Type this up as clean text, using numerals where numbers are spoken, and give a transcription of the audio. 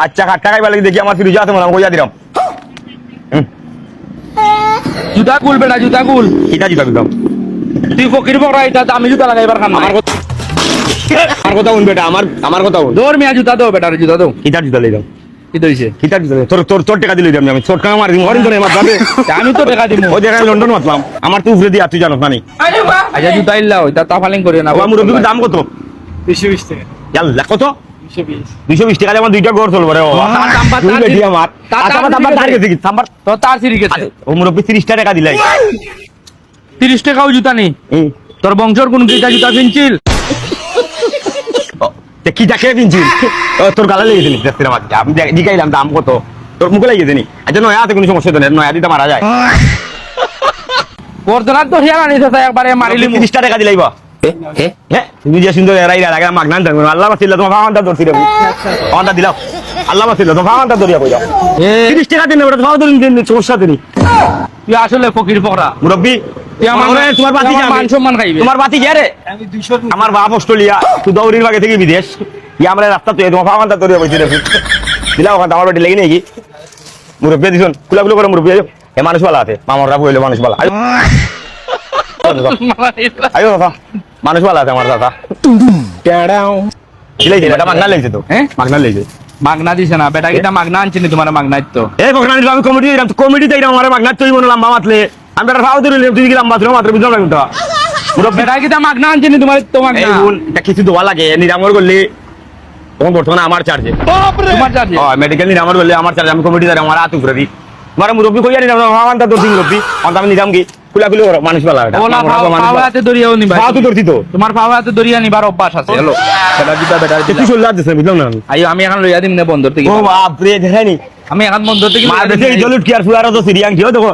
আচ্ছা খাট্টা খাইবার লাগি দেখি আমার ফিরুজা আছে মনে কইয়া দিলাম জুতা কুল বেটা জুতা কুল কিটা জুতা দিলাম তুই ফকির বড় এটা দামি জুতা লাগাইবার কাম আমার কথা শুন বেটা আমার কথা শুন দৌড় মিয়া জুতা দাও বেটার জুতা দাও কিটা জুতা লইলাম কি দইছে কিটা জুতা তোর তোর তোর টাকা দিলে আমি ছোট কাম মারি মরিন তো মাত যাবে আমি তো টাকা দিমু ওই জায়গায় লন্ডন মাতলাম আমার তো উপরে দিয়া তুই জানোস না নি আচ্ছা জুতা ইল্লা ওই তা ফালিং করিও না ও আমার রবির দাম কত 220 টাকা ইয়াল্লা কত 220 220 টাকা আমার দুইটা ঘর চলবে রে ও তাম্বার তুই বেটি আমার তাম্বার তার গেছে কি তাম্বার তো তার সিরি গেছে ও মুরব্বি 30 টাকা দিলাই 30 টাকাও জুতা নেই তোর বংশর কোন গিটা জুতা কিনছিল তে কি টাকা কিনছিস তোর গালা লেগেছে নি দেখতে আমার আমি জিগাইলাম দাম কত তোর মুখে লেগেছে নি আচ্ছা নয়া আছে কোনো সমস্যা তো নেই নয়া দিতে মারা যায় বর্তমান তো হিয়ারা নিতে তাই একবারে মারিলি 30 টাকা দিলাইবা হ্যাঁ তুমি যে সুন্দর এরাই লাগা মাগনান দাও আল্লাহ বাসিল্লা তোমার ফাওয়ানটা ধরছি রে ফাওয়ানটা দিলাও আল্লাহ বাসিল্লা তোমার ফাওয়ানটা ধরিয়া কইরা 30 টাকা দিন ওটা ফাওয়া ধরিন সমস্যা দিনি তুই আসলে ফকির পকড়া মুরব্বি তুই আমার তোমার বাতি যাবে মান সম্মান খাইবে তোমার বাতি কে রে আমি 200 আমার বাপ অস্ট্রেলিয়া তুই দৌড়ির ভাগে থেকে বিদেশ ইয়া আমরা রাস্তা তুই তোমার ফাওয়ানটা ধরিয়া কইছি রে দিলাও ওখানে আমার বাড়ি লেগে নাকি মুরব্বি দিছুন কুলাগুলো করে মুরব্বি এ মানুষ ভালো আছে মামররা বইলে মানুষ ভালো আয়ো দাদা মানুষ ভালো আছে আমার দাদা লেগেছে এটা মাগনা লেগেছে তো হ্যাঁ মাগনা লেগেছে মাগনা দিছে না বেটা কিটা মাগনা আনছি নি তোমার মাগনা তো এই বকনা দিলাম আমি কমিটি দিলাম কমিটি দিলাম আমার মাগনা তুই মনে লম্বা মাতলে আমি বেটা ফাও দিলাম তুই কি লম্বা তুই মাত্র বুঝলাম না কিন্তু মুরব্বি বেটা কিটা মাগনা আনছি নি তোমার তো এই মাগনা বোন এটা কিছু দোয়া লাগে নিরামর করলে তখন বর্তমানে আমার চার্জে তোমার চার্জ মেডিকেল নিরামর করলে আমার চার্জে আমি কমিটি দিলাম আমার হাত উপরে দিই আমার মুরব্বি কইয়া নিলাম ফাওয়ানটা ধরছি মুরব্বি আমি নিলাম কি কুলাগুলো মানুষ ভালো এটা ওলা পাওয়াতে দরিয়াও নিবা ফাও তো ধরছি তো তোমার পাওয়াতে দরিয়া নিবার অভ্যাস আছে হ্যালো বেটা জুতা বেটা তুই চলে যাচ্ছে বুঝলাম না আমি আইও আমি এখন লইয়া দিম না বন্দর থেকে ও বাপ রে দেখানি আমি এখন বন্দর থেকে মার বেশি জলুট কি আর ফুলারও তো সিরিয়াং কিও দেখো